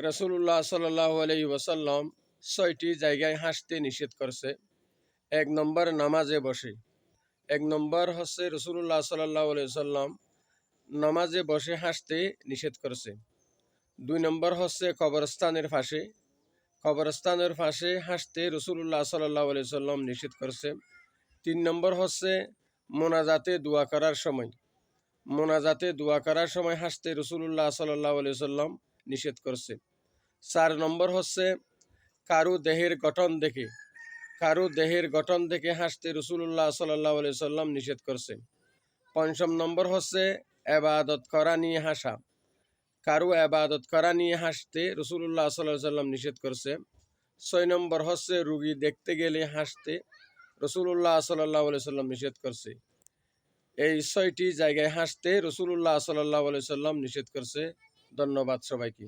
রাসূলুল্লাহ সাল্লাল্লাহু আলাইহি ওয়াসাল্লাম ৬টি জায়গায় হাসতে নিষেধ করছে। ১ নম্বর নামাজে বসে। ১ নম্বর হচ্ছে রাসূলুল্লাহ সাল্লাল্লাহু আলাইহি ওয়াসাল্লাম নামাজে বসে হাসতে নিষেধ করছে। ২ নম্বর হচ্ছে কবরস্থানের পাশে। কবরস্থানের পাশে হাসতে রাসূলুল্লাহ সাল্লাল্লাহু আলাইহি ওয়াসাল্লাম নিষেধ করছে। ৩ নম্বর হচ্ছে মোনাজাতে দোয়া করার সময়। মোনাজাতে দোয়া করার সময় হাসতে রাসূলুল্লাহ সাল্লাল্লাহু আলাইহি ওয়াসাল্লাম নিষেধ করছে। ৪ নম্বর হচ্ছে কারো দেহের গঠন দেখে হাসতে রাসূলুল্লাহ সাল্লাল্লাহু আলাইহি ওয়াসাল্লাম নিষেধ করছে। ৫ম নম্বর হচ্ছে ইবাদত করা নিয়ে হাসা। কারো ইবাদত করা নিয়ে হাসতে রাসূলুল্লাহ সাল্লাল্লাহু আলাইহি ওয়াসাল্লাম নিষেধ করছে। ৬ নম্বর হচ্ছে রোগী দেখতে গেলে হাসতে রাসূলুল্লাহ সাল্লাল্লাহু আলাইহি ওয়াসাল্লাম নিষেধ করছে। এই ৬টি জায়গায় হাসতে রাসূলুল্লাহ সাল্লাল্লাহু আলাইহি ওয়াসাল্লাম নিষেধ করছে। ধন্যবাদ সবাইকে।